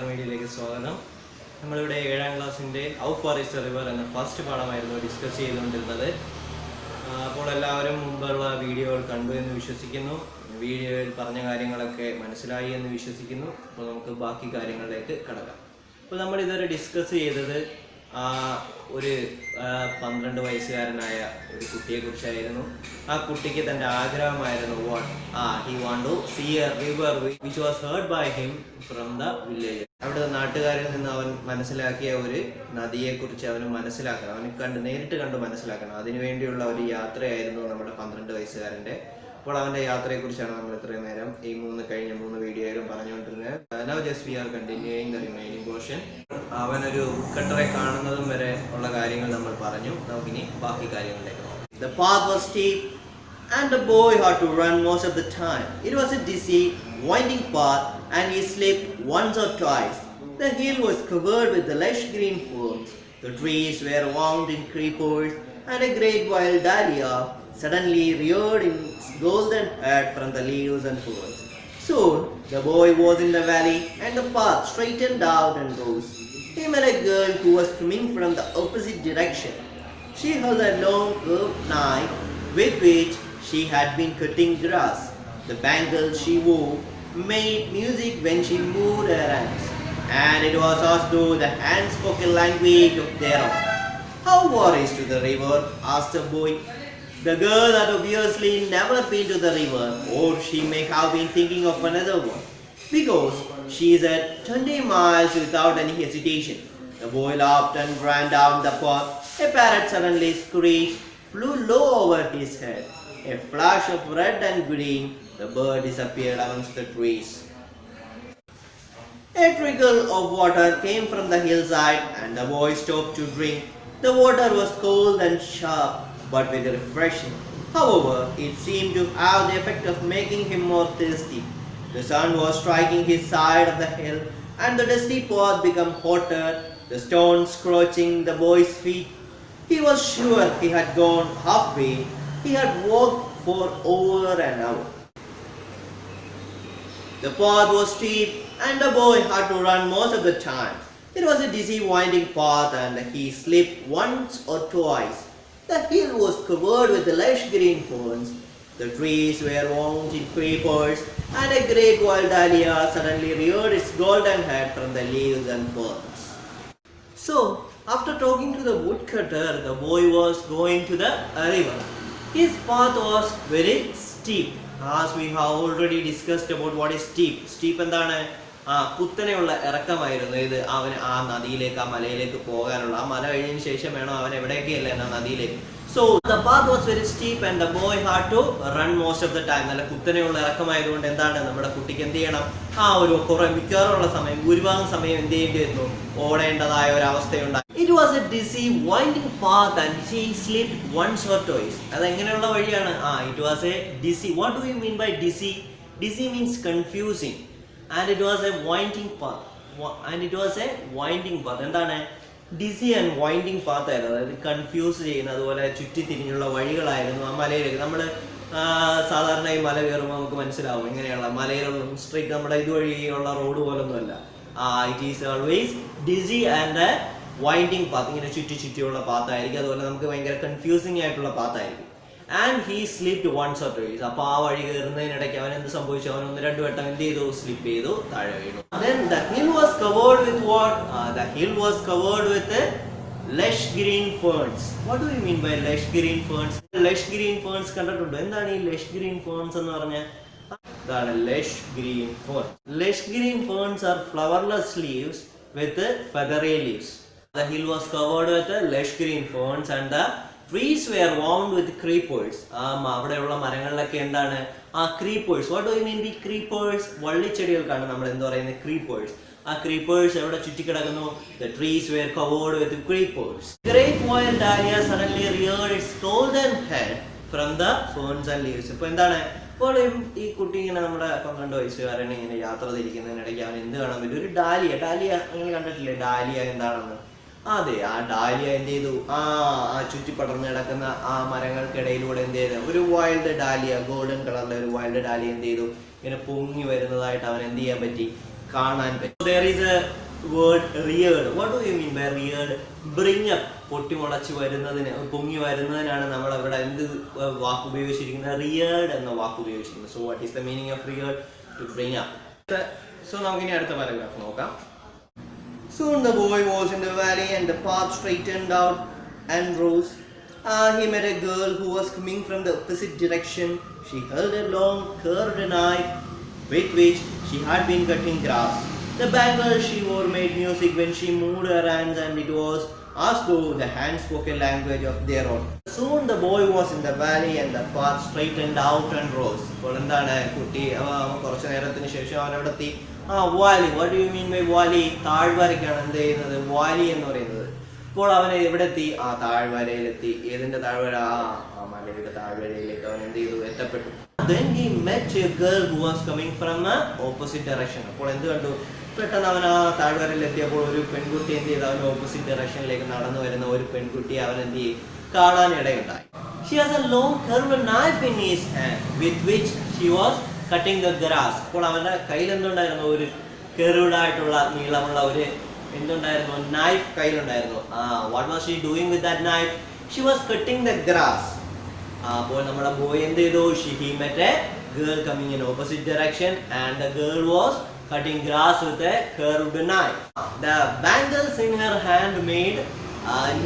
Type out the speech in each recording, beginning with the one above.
Media സ്വാഗതം. നമ്മളിവിടെ 7ാം ക്ലാസ്സിന്റെ How Far is the River എന്ന ഫസ്റ്റ് പാഠമായിരുന്നു ഡിസ്കസ് ചെയ്തുകൊണ്ടിരുന്നത്. അപ്പോൾ എല്ലാവരും മുമ്പുള്ള വീഡിയോകൾ കണ്ടു എന്ന് വിശ്വസിക്കുന്നു. വീഡിയോയിൽ പറഞ്ഞ കാര്യങ്ങളൊക്കെ മനസ്സിലായി എന്ന് വിശ്വസിക്കുന്നു. അപ്പോൾ നമുക്ക് ബാക്കി കാര്യങ്ങളിലേക്ക് കടക്കാം. അപ്പോൾ നമ്മൾ ഇതുവരെ ഡിസ്കസ് ചെയ്തത് ഒരു 12 വയസ്സുകാരനായ ഒരു കുട്ടിയെക്കുറിച്ചായിരുന്നു. ആ കുട്ടിക്ക് തൻ്റെ ആഗ്രഹമായിരുന്നു he want to see a river which was heard by him from the village. അവിടെ നാട്ടുകാരിൽ നിന്ന് അവൻ മനസ്സിലാക്കിയ ഒരു നദിയെക്കുറിച്ച് അവന് മനസ്സിലാക്കണം, അവന് നേരിട്ട് കണ്ട് മനസ്സിലാക്കണം. അതിനുവേണ്ടിയുള്ള ഒരു യാത്രയായിരുന്നു നമ്മുടെ 12 വയസ്സുകാരൻ്റെ. അപ്പോൾ അവൻ്റെ യാത്രയെക്കുറിച്ചാണ് നമ്മൾ ഇത്രയും നേരം ഈ കഴിഞ്ഞ 3 വീഡിയോയിലും പറഞ്ഞുകൊണ്ടിരുന്നത്. Now just we are continuing the remaining portion. അവനൊരു ഉൾക്കട്ടറെ കാണുന്നതും വരെ ഉള്ള കാര്യങ്ങൾ നമ്മൾ പറഞ്ഞു. നമുക്കിനി ബാക്കി കാര്യങ്ങളിലേക്ക് നോക്കാം. The path was steep and the boy had to run most of the time. It was a dizzy, winding path and he slipped once or twice. The hill was covered with the lush green ferns. The trees were wound in creepers and a great wild dahlia suddenly reared its golden head from the leaves and ferns. Soon the boy was in the valley and the path straightened out and rose. He met a girl who was coming from the opposite direction. She held a long curved knife with which she had been cutting grass. The bangles she wore made music when she moved her hands, and it was as though the hands spoke a language of their own. How far is to the river? Asked the boy. The girl had obviously never been to the river, or she may have been thinking of another one, because she said 20 miles without any hesitation. The boy laughed and ran down the path. A parrot suddenly screeched, flew low over his head. A flash of red and green, the bird disappeared amongst the trees. A trickle of water came from the hillside and the boy stopped to drink. The water was cold and sharp, but very refreshing. However, it seemed to have the effect of making him more thirsty. The sun was striking his side of the hill and the dusty path became hotter, the stones scorching the boy's feet. He was sure he had gone halfway. He had walked for over an hour. The path was steep and the boy had to run most of the time. It was a dizzy winding path and he slipped once or twice. The hill was covered with the lush green ferns. The trees were wound in creepers and a great wild dahlia suddenly reared its golden head from the leaves and ferns. So, after talking to the woodcutter, the boy was going to the river. His path was very steep. As we have already discussed about what is steep. Steep എന്താണ്? കുത്തനെയുള്ള ഇറക്കമായിരുന്നു. ഇത് അവന് ആ നദിയിലേക്ക്, ആ മലയിലേക്ക് പോകാനുള്ള, ആ മല കഴിഞ്ഞതിന് ശേഷം വേണം അവൻ എവിടേക്കല്ലേ എന്നാ നദിയിലേക്ക്. So the path was very steep and the boy had to run most of the time. നല്ല കുത്തനെയുള്ള ഇറക്കമായതുകൊണ്ട് എന്താണ്, നമ്മുടെ കുട്ടിക്ക് എന്ത് ചെയ്യണം, മിക്കവാറുള്ള സമയം, ഭൂരിഭാഗം സമയം എന്ത് ചെയ്യേണ്ടി വരുന്നു, ഓടേണ്ടതായ ഒരു അവസ്ഥയുണ്ടായി. It was a dizzy winding path and she slipped once or twice. അതെങ്ങനെയുള്ള വഴിയാണ്? It was a dizzy. What do you mean by dizzy? Dizzy means confusing. And it was a winding path. എന്താണ്, DC and winding path ആയിരുന്നു. അതായത് confuse ചെയ്യുന്ന, അതുപോലെ ചുറ്റിത്തിരിഞ്ഞുള്ള വഴികളായിരുന്നു ആ മലയിലേക്ക്. നമ്മൾ സാധാരണ ഈ മല കയറുമ്പോൾ നമുക്ക് മനസ്സിലാവും എങ്ങനെയുള്ള മലയിലുള്ള സ്ട്രീറ്റ്, നമ്മുടെ ഇതുവഴിയുള്ള റോഡ് പോലൊന്നുമല്ല. It is always dizzy and winding path. ഇങ്ങനെ ചുറ്റിയുള്ള പാത്തായിരിക്കും. അതുപോലെ നമുക്ക് ഭയങ്കര കൺഫ്യൂസിങ് ആയിട്ടുള്ള പാത്തായിരിക്കും. And he slipped once or twice. അപ്പോൾ ആ വഴി കയറുന്നതിനിടയ്ക്ക് അവൻ എന്ത് സംഭവിച്ചു, അവൻ 1-2 വട്ടം എന്ത് ചെയ്തു, സ്ലിപ്പ് ചെയ്തു, താഴെ വീണു. Then the hill was covered with what? The hill was covered with lush green ferns. What do you mean by lush green ferns? Lush green ferns കണ്ടിട്ടുണ്ടോ? എന്താണ് ഈ lush green ferns എന്ന് പറഞ്ഞാൽ? ഇതാണ് lush green ferns. Lush green ferns are flowerless leaves with feathery leaves. The hill was covered with lush green ferns and the trees were wound with creepers. അവിടെയുള്ള മരങ്ങളിലൊക്കെ എന്താണ്, creepers. What do you mean by creepers? വള്ളിച്ചെടികൾക്കാണ് നമ്മൾ എന്താ പറയുന്നത്, creepers. Creepers എവിടെ ചുറ്റിക്കിടക്കുന്നു? The trees were covered with creepers. Great wild dahlia suddenly reared its golden head from the ferns and leaves. ഇപ്പോൾ എന്താണ്, ഇപ്പോൾ ഈ കുട്ടി ഇങ്ങനെ നമ്മുടെ 12 വയസ്സുകാരൻ ഇങ്ങനെ യാത്ര തിരിക്കുന്നതിനിടയ്ക്ക് അവൻ എന്ത് കാണാൻ പറ്റും, ഒരു ഡാലിയ നിങ്ങൾ കണ്ടിട്ടില്ലേ ഡാലിയ എന്താണെന്ന്? അതെ, ആ ഡാലിയ എന്ത് ചെയ്തു, ആ ചുറ്റിപ്പടർന്ന് കിടക്കുന്ന ആ മരങ്ങൾക്കിടയിലൂടെ എന്ത് ചെയ്തു, ഒരു വൈൽഡ് ഡാലിയ, ഗോൾഡൻ കളറിലെ ഒരു വൈൽഡ് ഡാലിയ എന്ത് ചെയ്തു, ഇങ്ങനെ പൊങ്ങി വരുന്നതായിട്ട് അവൻ എന്ത് ചെയ്യാൻ പറ്റി, കാണാൻ പറ്റും. There is a word reared. What do you mean by reared? Bring up, പൊട്ടിമുളച്ച് വരുന്നതിന്, പൊങ്ങി വരുന്നതിനാണ് നമ്മൾ അവിടെ എന്ത് വാക്ക് ഉപയോഗിച്ചിരിക്കുന്നത്? reared എന്ന വാക്ക് ഉപയോഗിച്ചിരിക്കുന്നത്. So what is the meaning of reared? To bring up. So നമുക്കിനി അടുത്ത പാരഗ്രാഫ് നോക്കാം. Soon the boy was in the valley and the path straightened out and rose. He met a girl who was coming from the opposite direction. She held a long curved knife with which she had been cutting grass. The bangle she wore made music when she moved her hands, and it was as though the hands spoke a language of their own. Soon the boy was in the valley and the path straightened out and rose. അപ്പോൾ എന്താണ് കുട്ടി കുറച്ചു നേരത്തിന് ശേഷം അവനവിടെ എത്തി. Valley, what do you mean by valley? താഴ്വരയ്ക്കാണ് എന്ത് ചെയ്യുന്നത്? വാലി എന്ന് പറയുന്നത്. അപ്പോൾ അവൻ എവിടെ എത്തി? താഴ്വരയിലെത്തി. ഏതിന്റെ താഴ്വര? മലയുടെ താഴ്വരയിലേക്ക് അവൻ എന്ത് ചെയ്തു? എത്തപ്പെട്ടു. Then he met a girl who was coming from a opposite direction. അപ്പോൾ എന്ത് കണ്ടു? പെട്ടെന്ന് അവൻ താഴ്വരയിൽ എത്തിയപ്പോൾ ഒരു പെൺകുട്ടി എന്ത് ചെയ്തു? അവൻ ഓപ്പോസിറ്റ് ഡയറക്ഷനിലേക്ക് നടന്നു വരുന്ന ഒരു പെൺകുട്ടിയെ അവൻ എന്ത് ചെയ്യും? കാണാനിടയുണ്ടായി. She has a long curved knife in his hand with which she was cutting the grass. അപ്പോൾ അവന്റെ കയ്യിൽ എന്തുണ്ടായിരുന്നു? ഒരു curved ആയിട്ടുള്ള നീളമുള്ള ഒരു എന്തുണ്ടായിരുന്നു? Knife കയ്യിലുണ്ടായിരുന്നു. What was she doing with that knife? She was cutting the grass. അപ്പോൾ നമ്മുടെ ബോയ് എന്ത് ചെയ്തു? He met a girl coming in opposite direction and the girl was cutting grass with a curved knife. The bangles in her hand made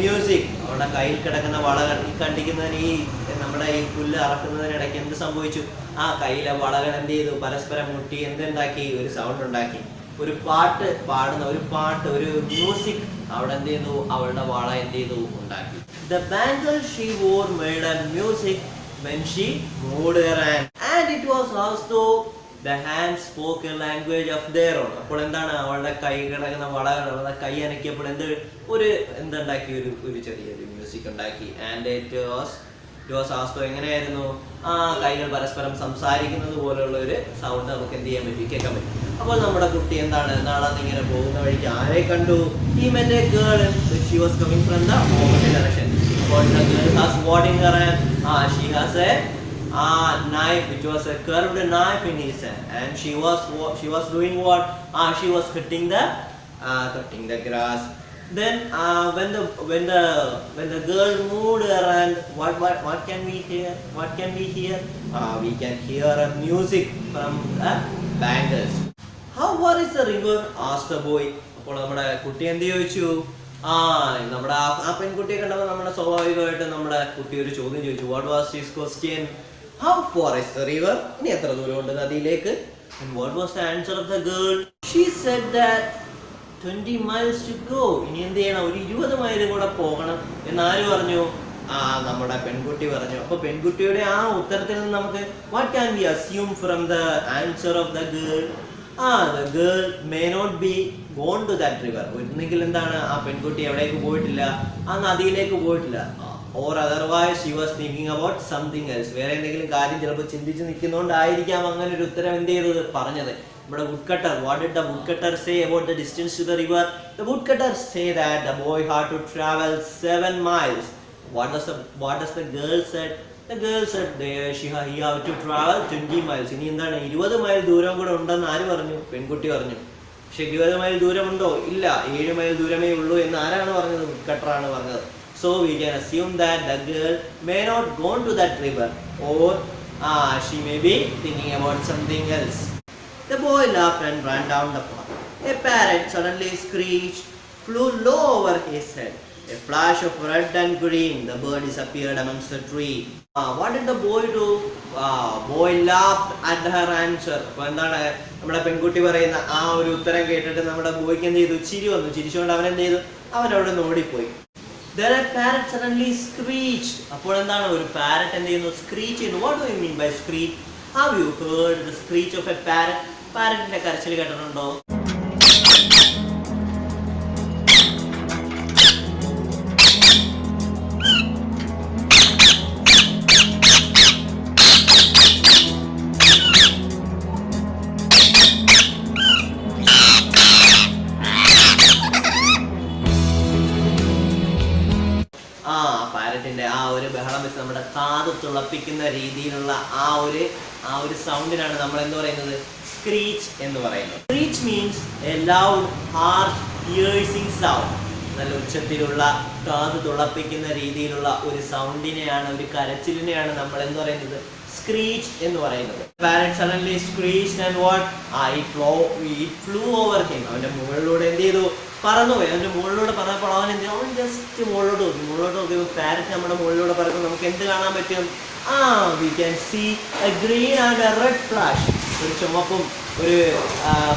music. അവളുടെ കയ്യിൽ കിടക്കുന്ന വളകൾ കണ്ടിക്കുന്നതിന് ഈ നമ്മുടെ ഈ പുല്ല് അറക്കുന്നതിനിടയ്ക്ക് എന്ത് സംഭവിച്ചു? കയ്യിലെ വളകൾ എന്ത് ചെയ്തു? പരസ്പരം മുട്ടി എന്തുണ്ടാക്കി? ഒരു സൗണ്ട് ഉണ്ടാക്കി. ഒരു പാട്ട് പാടുന്ന ഒരു മ്യൂസിക് അവിടെ എന്ത് ചെയ്തു? അവളുടെ വള എന്ത് ചെയ്തു? ഉണ്ടാക്കി. The bangle she wore made a music when she moved her hand, and it was as though the hands spoke a language of their own. അപ്പോൾ എന്താണ്? അവളുടെ കൈ കിടക്കുന്ന വളകൾ അവളുടെ കൈ അനക്കിയപ്പോൾ എന്തുണ്ടാക്കി? ഒരു ചെറിയൊരു മ്യൂസിക് ഉണ്ടാക്കി. And it was as though എങ്ങനെയായിരുന്നു? കൈകൾ പരസ്പരം സംസാരിക്കുന്നത് പോലുള്ള ഒരു സൗണ്ട് നമുക്ക് എന്ത് ചെയ്യാൻ പറ്റും? കേൾക്കാൻ പറ്റും. അപ്പോൾ നമ്മുടെ കുട്ടി എന്താണ്? നാളെ ഇങ്ങനെ പോകുന്ന വഴിക്ക് ആരെ കണ്ടു? He met a girl and she was coming from the opposite direction. But the girl has what in her hand? She has a knife, which was a curved knife in his hand, and she was doing what? She was cutting the grass. Then when the girl moved her hand, what can we hear? We can hear a music from the bangles. How far is the river? Asked the boy. അപ്പോൾ നമ്മുടെ കുട്ടി എന്ത് ചോദിച്ചു? നമ്മുടെ പെൺകുട്ടിയെ കണ്ടപ്പോൾ നമ്മുടെ സ്വാഭാവികമായിട്ട് നമ്മുടെ കുട്ടി ഒരു ചോദ്യം ചോദിച്ചു. What was his question? How far is the river? ഇനി എത്ര ദൂരമുണ്ട് നദിയിലേക്ക്? And what was the answer of the girl? She said that 20 miles to go. ഇനി എന്ത് ചെയ്യണം? ഒരു 20 മൈൽ കൂടെ പോകണം എന്നാര് പറഞ്ഞു? നമ്മുടെ പെൺകുട്ടി പറഞ്ഞു. അപ്പൊ പെൺകുട്ടിയുടെ ഉത്തരത്തിൽ നിന്ന് നമുക്ക് what can we assume from the answer of the girl? The girl may not be gone to that river. ഒന്നെങ്കിൽ എന്താണ്? പെൺകുട്ടി എവിടേക്ക് പോയിട്ടില്ല? നദിയിലേക്ക് പോയിട്ടില്ല. Or otherwise she was thinking about something else. വേറെ എന്തെങ്കിലും കാര്യം ചിലപ്പോൾ ചിന്തിച്ച് നിൽക്കുന്നതുകൊണ്ടായിരിക്കാം അങ്ങനെ ഒരു ഉത്തരം എന്ത് ചെയ്തത്? പറഞ്ഞത്. നമ്മുടെ woodcutter, what did the woodcutter say about the distance to the river? The woodcutter say that the boy had to travel 7 miles. What does the girl said? The girl said he had to travel 20 miles. ഇനി എന്താണ്? 20 mile ദൂരം കൂടെ ഉണ്ടെന്ന് ആര് പറഞ്ഞു? പെൺകുട്ടി പറഞ്ഞു. പക്ഷെ 20 മൈൽ ദൂരമുണ്ടോ? ഇല്ല, 7 മൈൽ ദൂരമേ ഉള്ളൂ എന്ന് ആരാണ് പറഞ്ഞത്? woodcutter-ആണ് പറഞ്ഞത്. So we can assume that the girl may not gone to that river, or she may be thinking about something else. The boy laughed and ran down the path. A parrot suddenly screeched, flew low over his head. A flash of red and green, the bird disappeared amongst the tree. What did the boy do? Boy laughed at her answer. അപ്പോൾ എന്താണ് നമ്മുടെ പെൺകുട്ടി പറയുന്ന ഒരു ഉത്തരം കേട്ടിട്ട് നമ്മുടെ ബോയ്ക്ക് എന്ത് ചെയ്തു? ചിരി വന്നു. ചിരിച്ചുകൊണ്ട് അവൻ എന്ത് ചെയ്തു? അവൻ അവിടെ നിന്ന് ഓടിപ്പോയി. Then a parrot suddenly screeched. അപ്പോൾ എന്താണ്? ഒരു പാരറ്റ് എന്ത് ചെയ്യുന്നു? സ്ക്രീച്ച് ചെയ്യുന്നു. What do you mean by screech? Have you heard the screech of a parrot? പാരറ്റിന്റെ കരച്ചിൽ കേട്ടിട്ടുണ്ടോ? പാരറ്റിന്റെ ഒരു ബഹളം വെച്ച് നമ്മുടെ കാത് തുളപ്പിക്കുന്ന രീതിയിലുള്ള ആ ഒരു സൗണ്ടിനാണ് നമ്മൾ എന്ത് പറയുന്നത്? സ്ക്രീച്ച് എന്ന് പറയുന്നത്. Screech means A loud harsh piercing sound. നല്ല ഉച്ചത്തിലുള്ള കാത് തുളപ്പിക്കുന്ന രീതിയിലുള്ള ഒരു സൗണ്ടിനെയാണ്, ഒരു കരച്ചിലിനെയാണ് നമ്മൾ എന്ന് പറയുന്നത് സ്ക്രീച്ച് എന്ന് പറയുന്നത്. Parrot suddenly screeched and what? It flew over him. അവന്റെ മുകളിലൂടെ എന്ത് ചെയ്തു? പറന്നുപോയി. അവന്റെ മുകളിലൂടെ പറഞ്ഞപ്പോൾ അവൻ എന്ത് ചെയ്തു? അവൻ ജസ്റ്റ് മുകളിലോട്ട് നോക്കി. പാരറ്റ് നമ്മുടെ മുകളിലൂടെ പറയുമ്പോൾ നമുക്ക് എന്ത് കാണാൻ പറ്റും? We can see a green and a red flash. ഒരു ചുമപ്പും ഒരു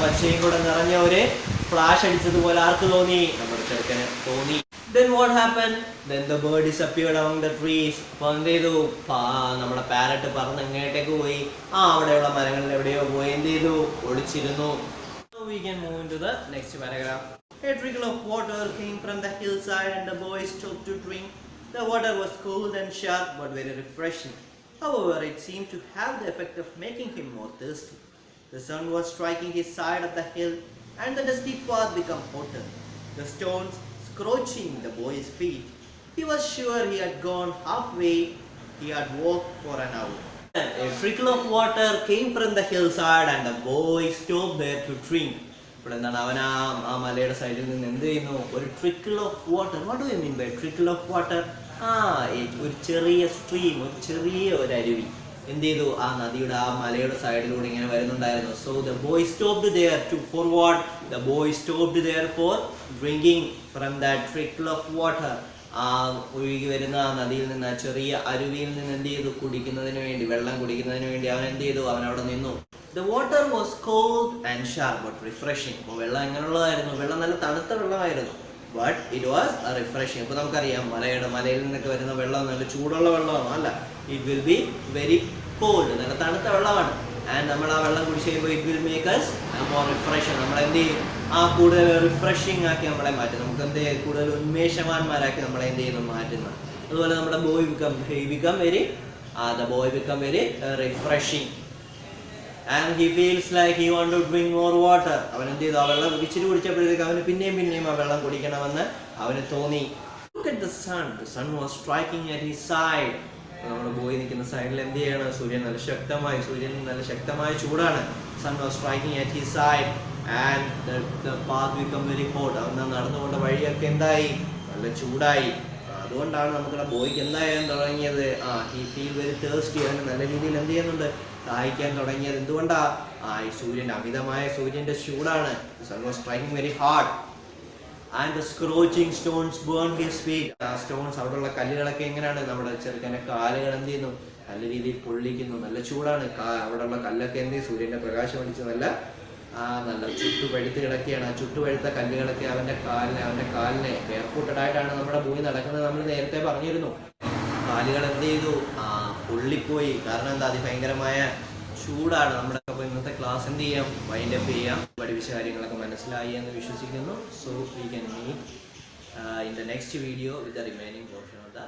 പച്ചയും കൂടെ നിറഞ്ഞ ഒരു ഫ്ലാഷ് അടിച്ചതുപോലെ ആർക്ക് തോന്നി? നമ്മുടെ ചെറുക്കന് തോന്നി. Then what happened? Then the bird disappeared among the trees. അപ്പോൾ എന്ത് ചെയ്തു? നമ്മുടെ പാരറ്റ് പറന്ന് എങ്ങോട്ടേക്ക് പോയി? അവിടെയുള്ള മരങ്ങളിൽ എവിടെയോ പോയി എന്ത് ചെയ്തു? ഒളിച്ചിരുന്നു. So we can move into the next paragraph. A trickle of water came from the hillside and the boy stopped to drink. The water was cold and sharp but very refreshing. However, it seemed to have the effect of making him more thirsty. The sun was striking his side of the hill and the dusty path became hotter. The stones scorching the boy's feet. He was sure he had gone halfway. He had walked for an hour. A trickle of water came from the hillside and the boy stopped there to drink. ഇപ്പോൾ എന്താണ് അവൻ ആ മലയുടെ സൈഡിൽ നിന്ന് എന്ത് ചെയ്യുന്നു? ഒരു trickle of water. What do you mean by trickle of water? ഒരു ചെറിയ സ്ട്രീം, ഒരു ചെറിയ ഒരു അരുവി എന്ത് ചെയ്തു? ആ നദിയുടെ ആ മലയുടെ സൈഡിലൂടെ ഇങ്ങനെ വരുന്നുണ്ടായിരുന്നു. So the boy stopped there to for what? The boy stopped there for drinking from that trickle of water. ആ ഒഴുകി വരുന്ന ആ നദിയിൽ നിന്ന്, ആ ചെറിയ അരുവിയിൽ നിന്ന് എന്ത് ചെയ്തു? കുടിക്കുന്നതിന് വേണ്ടി, വെള്ളം കുടിക്കുന്നതിന് വേണ്ടി അവൻ എന്ത് ചെയ്തു? അവൻ അവിടെ നിന്നു. The water was cold and sharp but refreshing. അപ്പോൾ വെള്ളം എങ്ങനെയുള്ളതായിരുന്നു? വെള്ളം നല്ല തണുത്ത വെള്ളമായിരുന്നു. But it was a refreshing. അപ്പോൾ നമുക്കറിയാം മലയിൽ നിന്നൊക്കെ വരുന്ന വെള്ളം നല്ല ചൂടുള്ള വെള്ളമാണ്. അല്ല, it will be very cold. നല്ല തണുത്ത വെള്ളമാണ്. ആൻഡ് നമ്മൾ ആ വെള്ളം കുടിച്ച് കഴിയുമ്പോൾ it will make us more refreshing. നമ്മളെന്ത് ചെയ്യും? കൂടുതൽ റിഫ്രഷിംഗ് ആക്കി നമ്മളെ മാറ്റും. നമുക്ക് എന്ത് ചെയ്യും? കൂടുതൽ ഉന്മേഷവാന്മാരാക്കി നമ്മളെ എന്ത് ചെയ്യുന്നു? മാറ്റുന്നു. അതുപോലെ നമ്മുടെ the boy become very refreshing. And he feels like he want to drink more water. അവൻ എന്ത് ചെയ്തു? ആ വെള്ളം ഇച്ചിരി കുടിച്ചപ്പോഴത്തേക്ക് അവന് പിന്നെയും ആ വെള്ളം കുടിക്കണമെന്ന് അവന് തോന്നി. Look at the sun. The sun was striking at his side. നമ്മുടെ ബോയ് നിൽക്കുന്ന സൈഡിൽ എന്ത് ചെയ്യണം? സൂര്യൻ നല്ല ശക്തമായ ചൂടാണ്. Sun was striking at his side and the path become very hot. അവൻ നടന്നുകൊണ്ട വഴിയൊക്കെ എന്തായി? നല്ല ചൂടായി. അതുകൊണ്ടാണ് നമ്മുടെ ബോയ്ക്ക് എന്തായാലും തുടങ്ങിയത്? he feel very thirsty. അവന് നല്ല രീതിയിൽ എന്ത് ചെയ്യുന്നുണ്ട്? ദാഹിക്കാൻ തുടങ്ങിയത്. എന്തുകൊണ്ടാ? ഈ അമിതമായ സൂര്യന്റെ ചൂടാണ്. The sun was striking very hard and the scorching stones burned his feet. Stones, അവിടെയുള്ള കല്ലുകളൊക്കെ എങ്ങനെയാണ്? നമ്മുടെ ചെറുക്കനെ കാലുകൾ എന്ത് ചെയ്യുന്നു? നല്ല രീതിയിൽ പൊള്ളിക്കുന്നു. നല്ല ചൂടാണ്. അവിടെയുള്ള കല്ലൊക്കെ എന്ത് ചെയ്യും? സൂര്യന്റെ പ്രകാശം അടിച്ച് നല്ല ചുട്ടുപഴുത്ത് കിടക്കുകയാണ്. ആ ചുട്ടുപഴുത്ത കല്ലുകളൊക്കെ അവന്റെ കാലിനെ ബെയർഫൂട്ടഡ് ആയിട്ടാണ് നമ്മുടെ ഭൂമി നടക്കുന്നത്. നമ്മൾ നേരത്തെ പറഞ്ഞിരുന്നു. കാലുകൾ എന്ത് ചെയ്തു? പൊള്ളിപ്പോയി. കാരണം എന്താ? അതിഭയങ്കരമായ ചൂടാണ്. നമ്മുടെ അപ്പോൾ ഇന്നത്തെ ക്ലാസ് എന്ത് ചെയ്യാം? വൈൻഡ് അപ്പ് ചെയ്യാം. പഠിപ്പിച്ച കാര്യങ്ങളൊക്കെ മനസ്സിലായി എന്ന് വിശ്വസിക്കുന്നു. So we can meet in the next video with the remaining portion of the